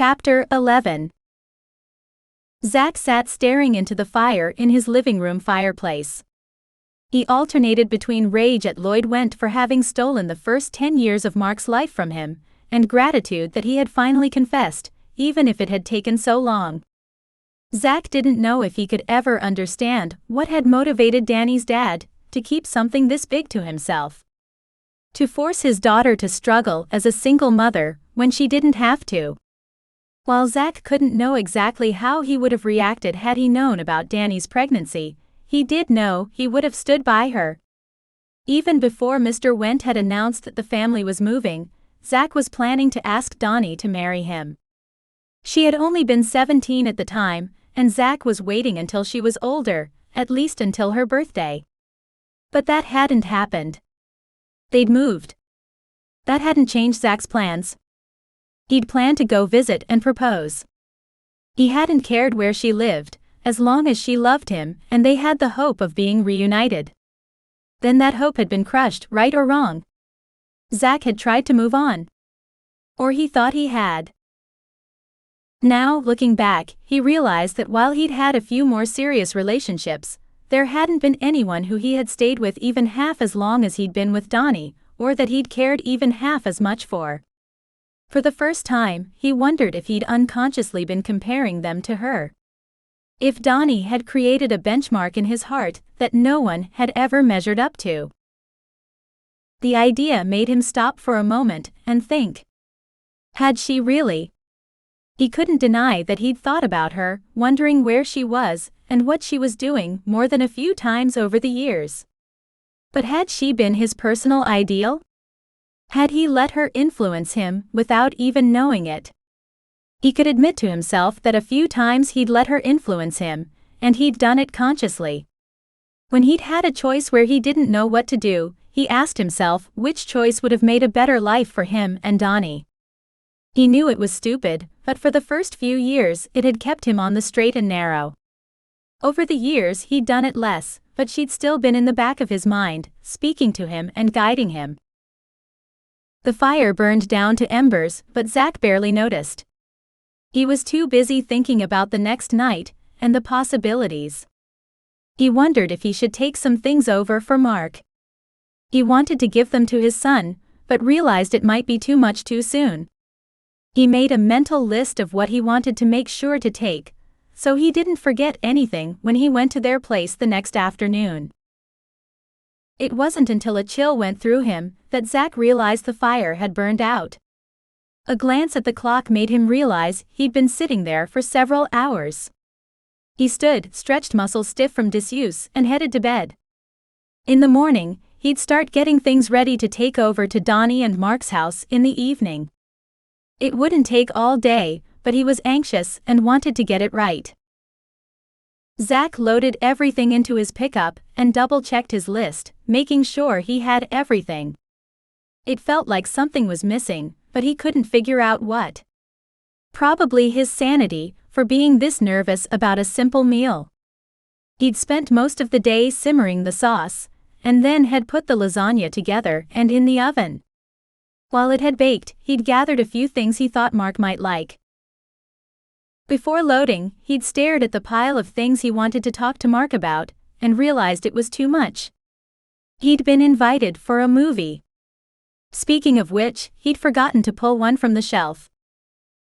Chapter 11. Zach sat staring into the fire in his living room fireplace. He alternated between rage at Lloyd Went for having stolen the first 10 years of Mark's life from him, and gratitude that he had finally confessed, even if it had taken so long. Zach didn't know if he could ever understand what had motivated Dani's dad to keep something this big to himself. To force his daughter to struggle as a single mother when she didn't have to. While Zach couldn't know exactly how he would have reacted had he known about Dani's pregnancy, he did know he would have stood by her. Even before Mr. Went had announced that the family was moving, Zach was planning to ask Dani to marry him. She had only been 17 at the time, and Zach was waiting until she was older, at least until her birthday. But that hadn't happened. They'd moved. That hadn't changed Zach's plans. He'd planned to go visit and propose. He hadn't cared where she lived, as long as she loved him and they had the hope of being reunited. Then that hope had been crushed, right or wrong. Zach had tried to move on. Or he thought he had. Now, looking back, he realized that while he'd had a few more serious relationships, there hadn't been anyone who he had stayed with even half as long as he'd been with Dani, or that he'd cared even half as much for. For the first time, he wondered if he'd unconsciously been comparing them to her. If Dani had created a benchmark in his heart that no one had ever measured up to. The idea made him stop for a moment and think. Had she really? He couldn't deny that he'd thought about her, wondering where she was and what she was doing more than a few times over the years. But had she been his personal ideal? Had he let her influence him without even knowing it? He could admit to himself that a few times he'd let her influence him, and he'd done it consciously. When he'd had a choice where he didn't know what to do, he asked himself which choice would have made a better life for him and Dani. He knew it was stupid, but for the first few years it had kept him on the straight and narrow. Over the years he'd done it less, but she'd still been in the back of his mind, speaking to him and guiding him. The fire burned down to embers, but Zach barely noticed. He was too busy thinking about the next night and the possibilities. He wondered if he should take some things over for Mark. He wanted to give them to his son, but realized it might be too much too soon. He made a mental list of what he wanted to make sure to take, so he didn't forget anything when he went to their place the next afternoon. It wasn't until a chill went through him that Zach realized the fire had burned out. A glance at the clock made him realize he'd been sitting there for several hours. He stood, stretched muscles stiff from disuse, and headed to bed. In the morning, he'd start getting things ready to take over to Dani and Mark's house in the evening. It wouldn't take all day, but he was anxious and wanted to get it right. Zach loaded everything into his pickup and double-checked his list, making sure he had everything. It felt like something was missing, but he couldn't figure out what. Probably his sanity for being this nervous about a simple meal. He'd spent most of the day simmering the sauce, and then had put the lasagna together and in the oven. While it had baked, he'd gathered a few things he thought Mark might like. Before loading, he'd stared at the pile of things he wanted to talk to Mark about, and realized it was too much. He'd been invited for a movie. Speaking of which, he'd forgotten to pull one from the shelf.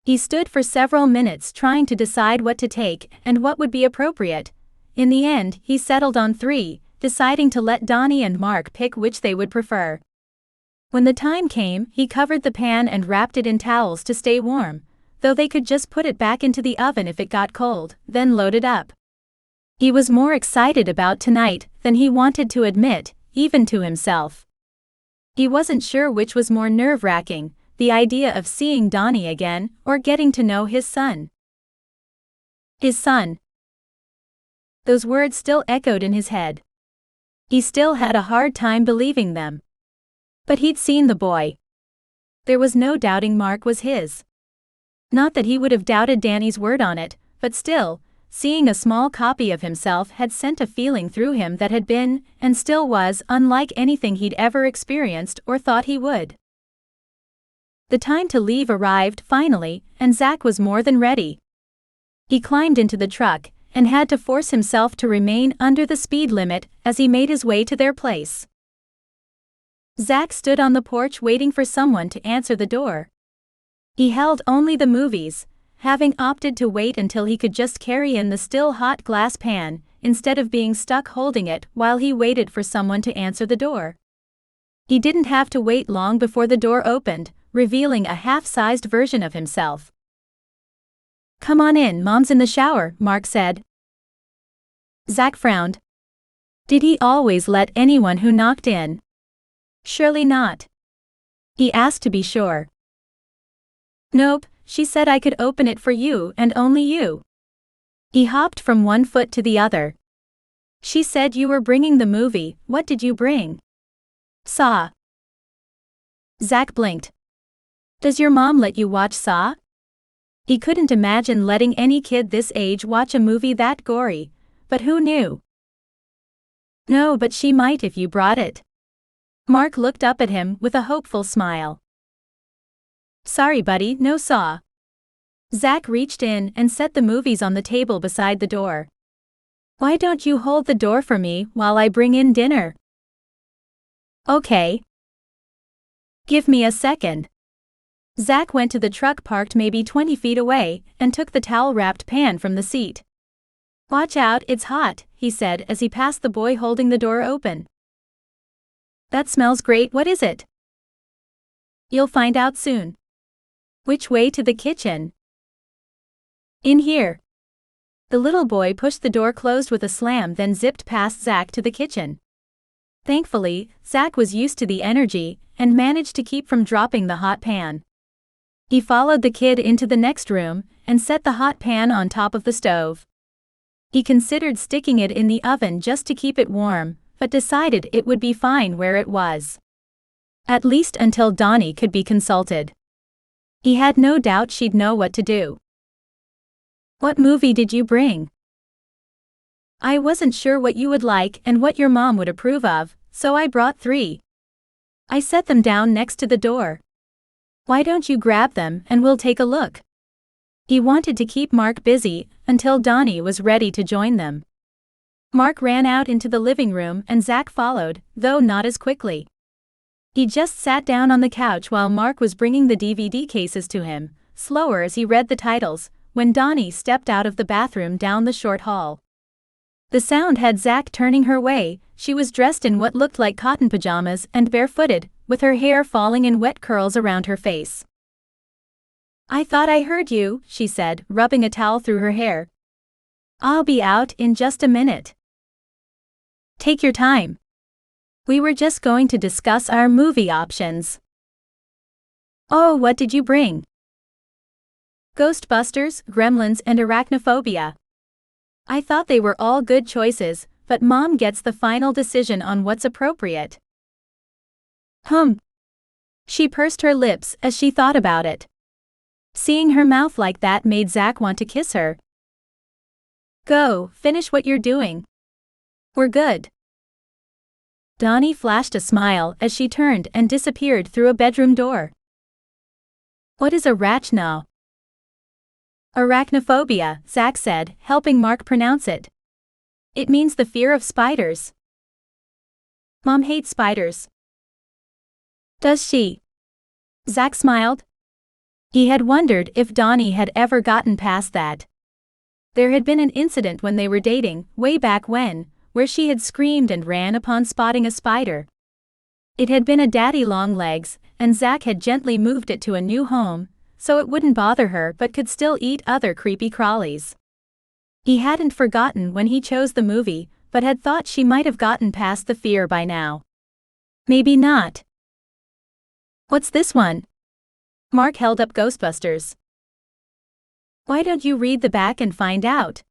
He stood for several minutes trying to decide what to take and what would be appropriate. In the end, he settled on 3, deciding to let Dani and Mark pick which they would prefer. When the time came, he covered the pan and wrapped it in towels to stay warm, though they could just put it back into the oven if it got cold, then load it up. He was more excited about tonight than he wanted to admit, even to himself. He wasn't sure which was more nerve-wracking, the idea of seeing Dani again or getting to know his son. His son. Those words still echoed in his head. He still had a hard time believing them. But he'd seen the boy. There was no doubting Mark was his. Not that he would have doubted Dani's word on it, but still, seeing a small copy of himself had sent a feeling through him that had been, and still was, unlike anything he'd ever experienced or thought he would. The time to leave arrived finally, and Zach was more than ready. He climbed into the truck and had to force himself to remain under the speed limit as he made his way to their place. Zach stood on the porch waiting for someone to answer the door. He held only the movies, having opted to wait until he could just carry in the still hot glass pan, instead of being stuck holding it while he waited for someone to answer the door. He didn't have to wait long before the door opened, revealing a half-sized version of himself. "Come on in, Mom's in the shower," Mark said. Zach frowned. Did he always let anyone who knocked in? Surely not. He asked to be sure. "Nope, she said I could open it for you and only you." He hopped from one foot to the other. "She said you were bringing the movie. What did you bring?" "Saw." Zach blinked. "Does your mom let you watch Saw?" He couldn't imagine letting any kid this age watch a movie that gory, but who knew? "No, but she might if you brought it." Mark looked up at him with a hopeful smile. "Sorry buddy, no Saw." Zach reached in and set the movies on the table beside the door. "Why don't you hold the door for me while I bring in dinner?" "Okay. Give me a second." Zach went to the truck parked maybe 20 feet away and took the towel-wrapped pan from the seat. "Watch out, it's hot," he said as he passed the boy holding the door open. "That smells great. What is it?" "You'll find out soon." "Which way to the kitchen?" "In here." The little boy pushed the door closed with a slam, then zipped past Zach to the kitchen. Thankfully, Zach was used to the energy and managed to keep from dropping the hot pan. He followed the kid into the next room and set the hot pan on top of the stove. He considered sticking it in the oven just to keep it warm, but decided it would be fine where it was. At least until Dani could be consulted. He had no doubt she'd know what to do. "What movie did you bring?" "I wasn't sure what you would like and what your mom would approve of, so I brought 3. I set them down next to the door. Why don't you grab them and we'll take a look?" He wanted to keep Mark busy until Dani was ready to join them. Mark ran out into the living room and Zach followed, though not as quickly. He just sat down on the couch while Mark was bringing the DVD cases to him, slower as he read the titles, when Dani stepped out of the bathroom down the short hall. The sound had Zach turning her way. She was dressed in what looked like cotton pajamas and barefooted, with her hair falling in wet curls around her face. "I thought I heard you," she said, rubbing a towel through her hair. "I'll be out in just a minute." "Take your time. We were just going to discuss our movie options." "Oh, what did you bring?" "Ghostbusters, Gremlins and Arachnophobia." "I thought they were all good choices, but Mom gets the final decision on what's appropriate." She pursed her lips as she thought about it. Seeing her mouth like that made Zach want to kiss her. "Go, finish what you're doing. We're good." Dani flashed a smile as she turned and disappeared through a bedroom door. "What is arachno?" "Arachnophobia," Zach said, helping Mark pronounce it. "It means the fear of spiders." "Mom hates spiders." "Does she?" Zach smiled. He had wondered if Dani had ever gotten past that. There had been an incident when they were dating, way back when, where she had screamed and ran upon spotting a spider. It had been a daddy-long-legs, and Zach had gently moved it to a new home, so it wouldn't bother her but could still eat other creepy crawlies. He hadn't forgotten when he chose the movie, but had thought she might have gotten past the fear by now. Maybe not. "What's this one?" Mark held up Ghostbusters. "Why don't you read the back and find out?"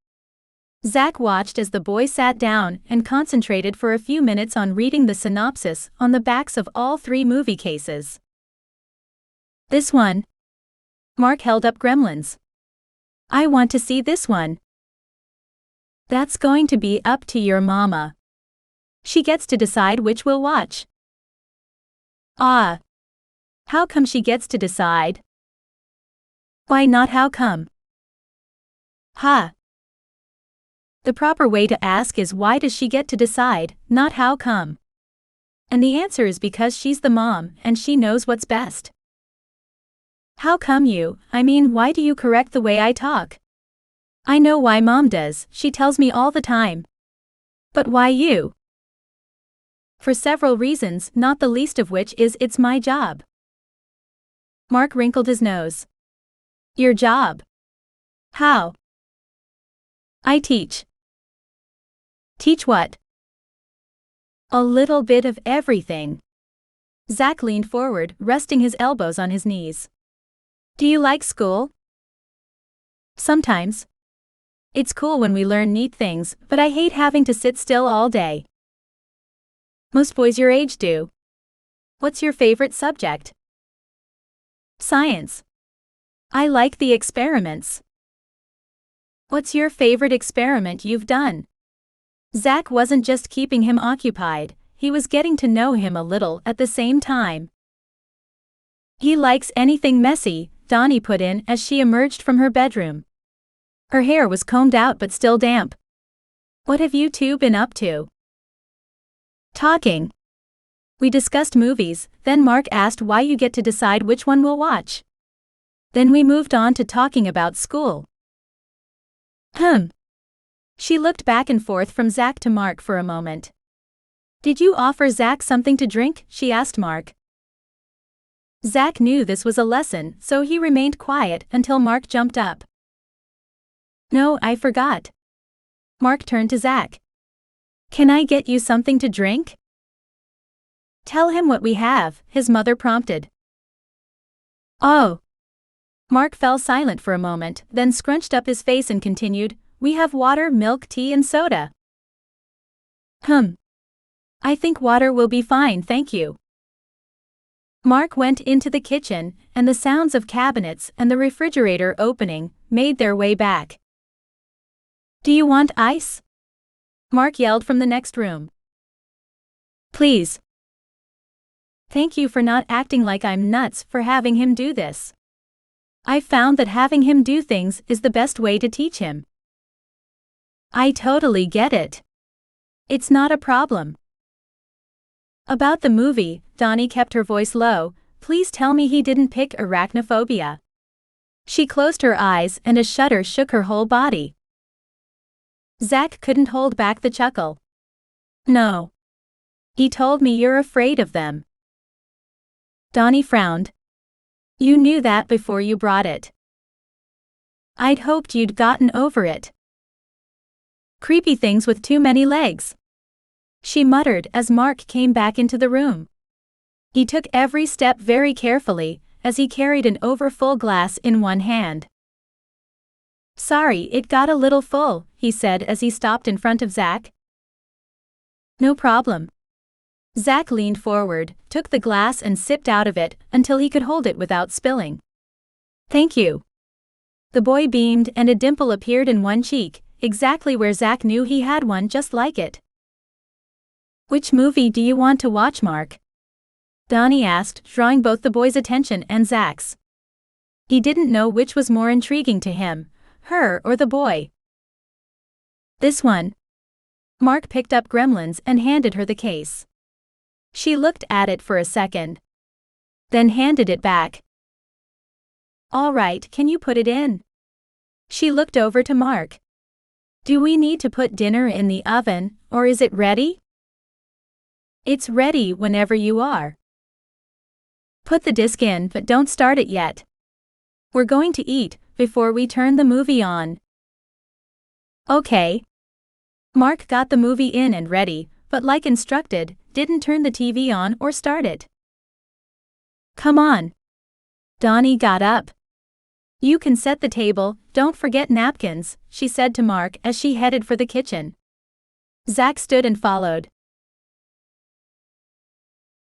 Zach watched as the boy sat down and concentrated for a few minutes on reading the synopsis on the backs of all 3 movie cases. "This one." Mark held up Gremlins. "I want to see this one." "That's going to be up to your mama. She gets to decide which we'll watch." "Ah." How come she gets to decide? Why not how come? Ha! The proper way to ask is why does she get to decide, not how come. And the answer is because she's the mom and she knows what's best. How come you, why do you correct the way I talk? I know why mom does, she tells me all the time. But why you? For several reasons, not the least of which is it's my job. Mark wrinkled his nose. Your job? How? I teach. Teach what? A little bit of everything. Zach leaned forward, resting his elbows on his knees. Do you like school? Sometimes. It's cool when we learn neat things, but I hate having to sit still all day. Most boys your age do. What's your favorite subject? Science. I like the experiments. What's your favorite experiment you've done? Zach wasn't just keeping him occupied, he was getting to know him a little at the same time. He likes anything messy, Dani put in as she emerged from her bedroom. Her hair was combed out but still damp. What have you two been up to? Talking. We discussed movies, then Mark asked why you get to decide which one we'll watch. Then we moved on to talking about school. She looked back and forth from Zach to Mark for a moment. Did you offer Zach something to drink? She asked Mark. Zach knew this was a lesson, so he remained quiet until Mark jumped up. No, I forgot. Mark turned to Zach. Can I get you something to drink? Tell him what we have, his mother prompted. Oh. Mark fell silent for a moment, then scrunched up his face and continued, we have water, milk, tea and soda. I think water will be fine, thank you. Mark went into the kitchen, and the sounds of cabinets and the refrigerator opening made their way back. Do you want ice? Mark yelled from the next room. Please. Thank you for not acting like I'm nuts for having him do this. I've found that having him do things is the best way to teach him. I totally get it. It's not a problem. About the movie, Dani kept her voice low, please tell me he didn't pick arachnophobia. She closed her eyes and a shudder shook her whole body. Zach couldn't hold back the chuckle. No. He told me you're afraid of them. Dani frowned. You knew that before you brought it. I'd hoped you'd gotten over it. Creepy things with too many legs. She muttered as Mark came back into the room. He took every step very carefully, as he carried an overfull glass in one hand. Sorry, it got a little full, he said as he stopped in front of Zach. No problem. Zach leaned forward, took the glass and sipped out of it until he could hold it without spilling. Thank you. The boy beamed and a dimple appeared in one cheek, exactly where Zach knew he had one just like it. Which movie do you want to watch, Mark? Dani asked, drawing both the boy's attention and Zach's. He didn't know which was more intriguing to him, her or the boy. This one. Mark picked up Gremlins and handed her the case. She looked at it for a second. Then handed it back. All right, can you put it in? She looked over to Mark. Do we need to put dinner in the oven, or is it ready? It's ready whenever you are. Put the disc in but don't start it yet. We're going to eat before we turn the movie on. Okay. Mark got the movie in and ready, but like instructed, didn't turn the TV on or start it. Come on. Dani got up. You can set the table, don't forget napkins, she said to Mark as she headed for the kitchen. Zach stood and followed.